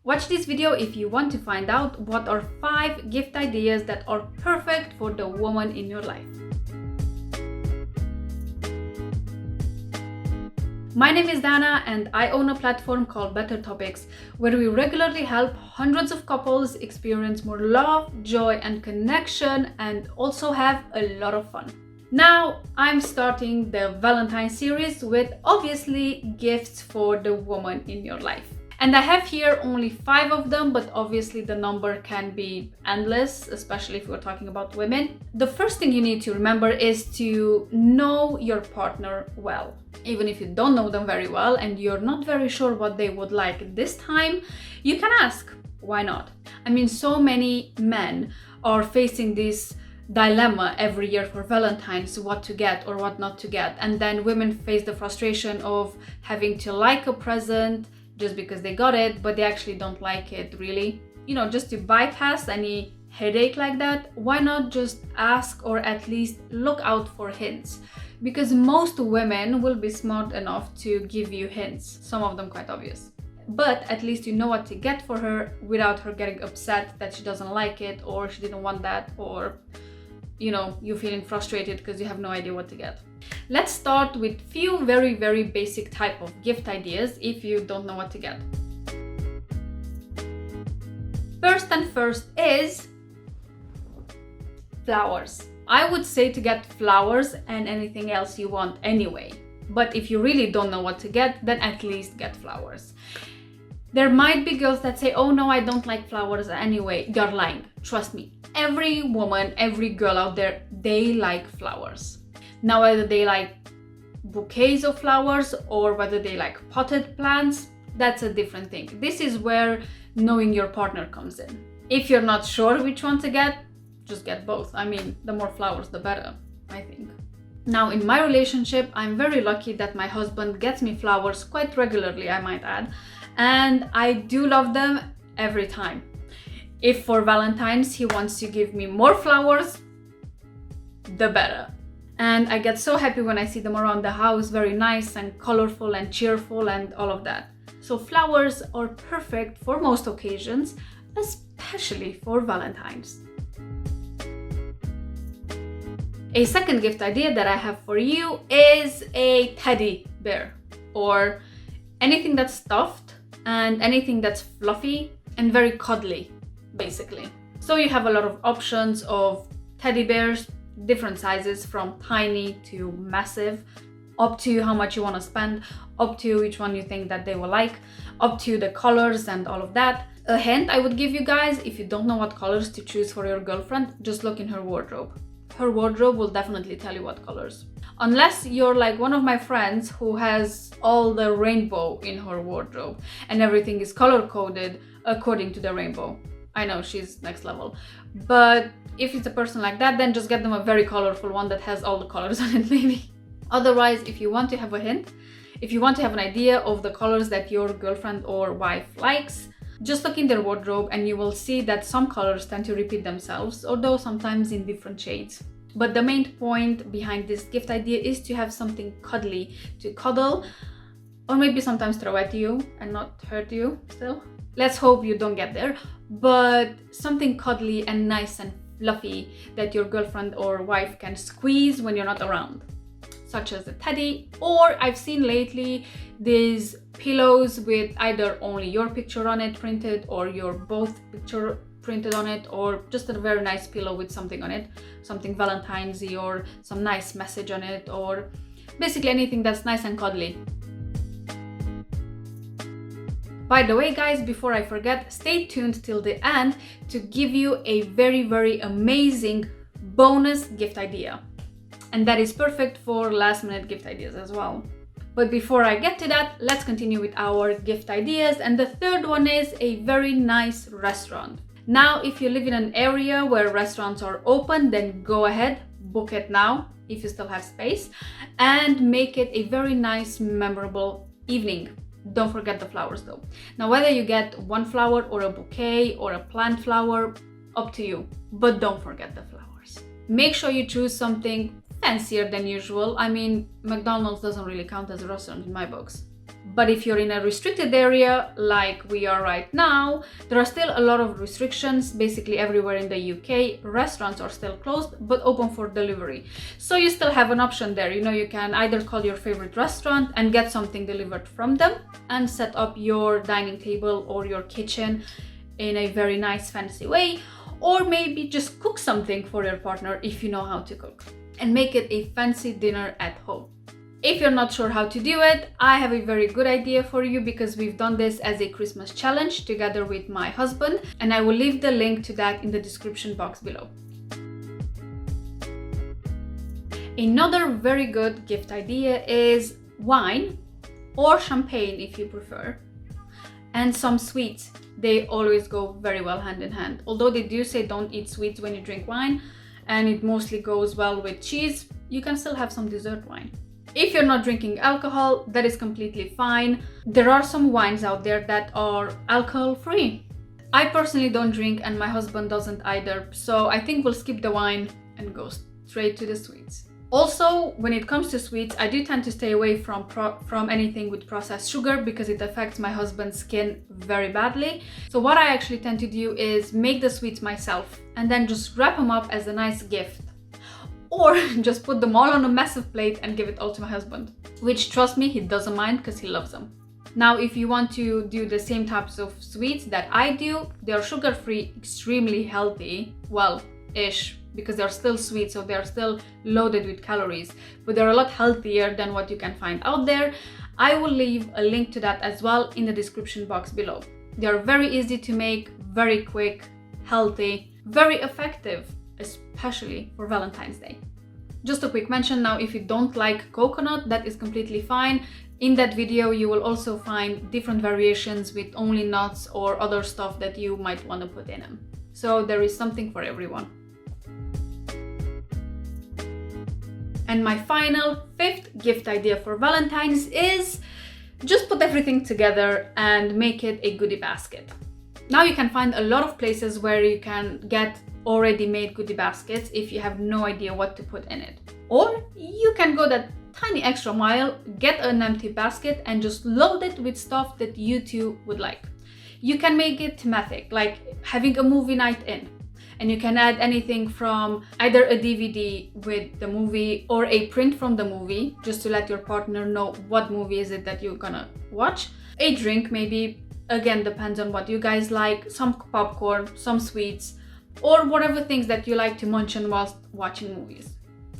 Watch this video if you want to find out what are 5 gift ideas that are perfect for the woman in your life. My name is Dana and I own a platform called Better Topics, where we regularly help hundreds of couples experience more love, joy and connection, and also have a lot of fun. Now I'm starting the Valentine series with obviously gifts for the woman in your life. And I have here only 5 of them, but obviously the number can be endless, especially if we're talking about women. The first thing you need to remember is to know your partner well. Even if you don't know them very well and you're not very sure what they would like this time, you can ask. Why not? I mean, so many men are facing this dilemma every year for Valentine's, what to get or what not to get. And then women face the frustration of having to like a present just because they got it, but they actually don't like it really. You know, just to bypass any headache like that, why not just ask or at least look out for hints? Because most women will be smart enough to give you hints, some of them quite obvious. But at least you know what to get for her without her getting upset that she doesn't like it or she didn't want that, or you know, you feeling frustrated because you have no idea what to get. Let's start with few very basic type of gift ideas if you don't know what to get. First is flowers. I would say to get flowers and anything else you want anyway. But if you really don't know what to get, then at least get flowers. There might be girls that say, oh no, I don't like flowers anyway. You're lying. Trust me. Every woman, every girl out there, they like flowers. Now, whether they like bouquets of flowers or whether they like potted plants, that's a different thing. This is where knowing your partner comes in. If you're not sure which one to get, just get both. I mean, the more flowers, the better, I think. Now, in my relationship, I'm very lucky that my husband gets me flowers quite regularly, I might add. And I do love them every time. If for Valentine's he wants to give me more flowers, the better. And I get so happy when I see them around the house, very nice and colorful and cheerful and all of that. So flowers are perfect for most occasions, especially for Valentine's. A second gift idea that I have for you is a teddy bear, or anything that's stuffed and anything that's fluffy and very cuddly, basically. So you have a lot of options of teddy bears, different sizes from tiny to massive, up to how much you want to spend, up to which one you think that they will like, up to the colors and all of that. A hint I would give you guys, if you don't know what colors to choose for your girlfriend, just look in her wardrobe. Her wardrobe will definitely tell you what colors. Unless you're like one of my friends who has all the rainbow in her wardrobe and everything is color-coded according to the rainbow. I know, she's next level. But if it's a person like that, then just get them a very colorful one that has all the colors on it maybe. Otherwise, if you want to have a hint, if you want to have an idea of the colors that your girlfriend or wife likes, just look in their wardrobe and you will see that some colors tend to repeat themselves, although sometimes in different shades. But the main point behind this gift idea is to have something cuddly to cuddle, or maybe sometimes throw at you and not hurt you still. Let's hope you don't get there, but something cuddly and nice and fluffy that your girlfriend or wife can squeeze when you're not around, such as a teddy, or I've seen lately these pillows with either only your picture on it printed or your both picture printed on it, or just a very nice pillow with something on it, something Valentine's-y or some nice message on it, or basically anything that's nice and cuddly. By the way, guys, before I forget, stay tuned till the end to give you a very amazing bonus gift idea. And that is perfect for last minute gift ideas as well. But before I get to that, let's continue with our gift ideas. And the third one is a very nice restaurant. Now, if you live in an area where restaurants are open, then go ahead, book it now if you still have space, and make it a very nice, memorable evening. Don't forget the flowers though. Now, whether you get one flower or a bouquet or a plant flower, up to you, but don't forget the flowers. Make sure you choose something fancier than usual. I mean, McDonald's doesn't really count as a restaurant in my books. But if you're in a restricted area like we are right now, there are still a lot of restrictions. Basically everywhere in the UK, restaurants are still closed but open for delivery. So you still have an option there. You know, you can either call your favorite restaurant and get something delivered from them and set up your dining table or your kitchen in a very nice fancy way, or maybe just cook something for your partner if you know how to cook and make it a fancy dinner at home. If you're not sure how to do it, I have a very good idea for you, because we've done this as a Christmas challenge together with my husband, and I will leave the link to that in the description box below. Another very good gift idea is wine or champagne if you prefer, and some sweets. They always go very well hand in hand. Although they do say don't eat sweets when you drink wine, and it mostly goes well with cheese, you can still have some dessert wine. If you're not drinking alcohol, that is completely fine. There are some wines out there that are alcohol free. I personally don't drink and my husband doesn't either, so I think we'll skip the wine and go straight to the sweets. Also, when it comes to sweets, I do tend to stay away from anything with processed sugar because it affects my husband's skin very badly. So what I actually tend to do is make the sweets myself and then just wrap them up as a nice gift. Or just put them all on a massive plate and give it all to my husband, which, trust me, he doesn't mind because he loves them. Now, if you want to do the same types of sweets that I do, they are sugar-free, extremely healthy, well-ish, because they're still sweet, so they're still loaded with calories, but they're a lot healthier than what you can find out there. I will leave a link to that as well in the description box below. They're very easy to make, very quick, healthy, very effective, especially for Valentine's Day. Just a quick mention now, if you don't like coconut, that is completely fine. In that video you will also find different variations with only nuts or other stuff that you might want to put in them. So there is something for everyone. And my final, fifth gift idea for Valentine's is just put everything together and make it a goodie basket. Now you can find a lot of places where you can get already made goodie baskets if you have no idea what to put in it. Or you can go that tiny extra mile, get an empty basket and just load it with stuff that you two would like. You can make it thematic, like having a movie night in. And you can add anything from either a DVD with the movie or a print from the movie, just to let your partner know what movie is it that you're gonna watch. A drink maybe, again, depends on what you guys like, some popcorn, some sweets, or whatever things that you like to munch on whilst watching movies.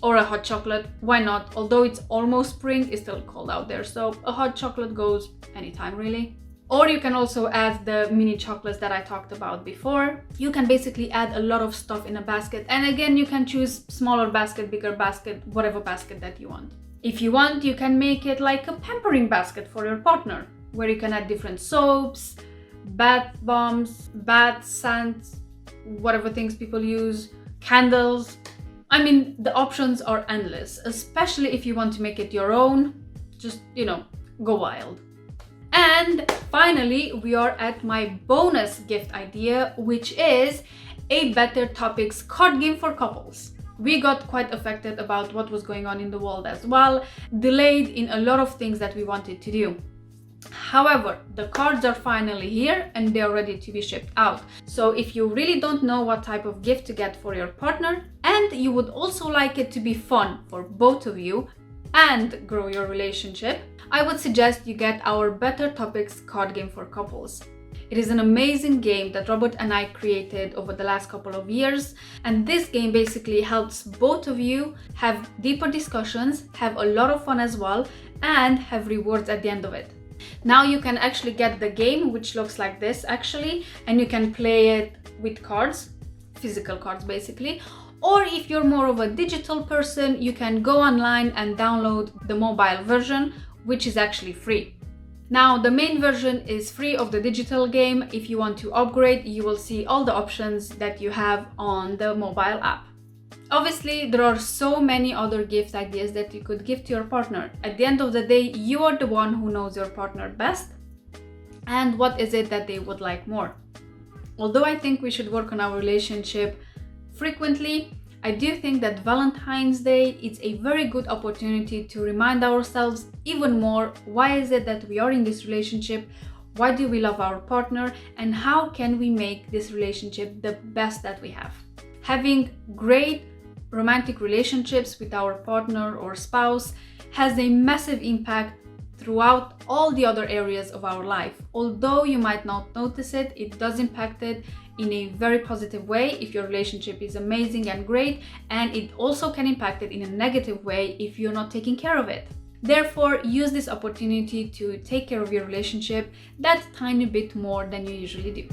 Or a hot chocolate, why not? Although it's almost spring, it's still cold out there, so a hot chocolate goes anytime really. Or you can also add the mini chocolates that I talked about before. You can basically add a lot of stuff in a basket, and again, you can choose smaller basket, bigger basket, whatever basket that you want. If you want, you can make it like a pampering basket for your partner, where you can add different soaps, bath bombs, bath scents, whatever things people use, candles. I mean, the options are endless, especially if you want to make it your own. Just, you know, go wild. And finally, we are at my bonus gift idea, which is a Better Topics card game for couples. We got quite affected about what was going on in the world as well, delayed in a lot of things that we wanted to do. However, the cards are finally here and they are ready to be shipped out. So if you really don't know what type of gift to get for your partner, and you would also like it to be fun for both of you and grow your relationship, I would suggest you get our Better Topics card game for couples. It is an amazing game that Robert and I created over the last couple of years, and this game basically helps both of you have deeper discussions, have a lot of fun as well, and have rewards at the end of it. Now you can actually get the game, which looks like this actually, and you can play it with cards, physical cards basically. Or if you're more of a digital person, you can go online and download the mobile version, which is actually free. Now, the main version is free of the digital game. If you want to upgrade, you will see all the options that you have on the mobile app. Obviously, there are so many other gift ideas that you could give to your partner. At the end of the day, you are the one who knows your partner best and what is it that they would like more. Although I think we should work on our relationship frequently, I do think that Valentine's Day is a very good opportunity to remind ourselves even more why is it that we are in this relationship, why do we love our partner, and how can we make this relationship the best that we have. Having great romantic relationships with our partner or spouse has a massive impact throughout all the other areas of our life. Although you might not notice it, it does impact it in a very positive way if your relationship is amazing and great, and it also can impact it in a negative way if you're not taking care of it. Therefore, use this opportunity to take care of your relationship that tiny bit more than you usually do.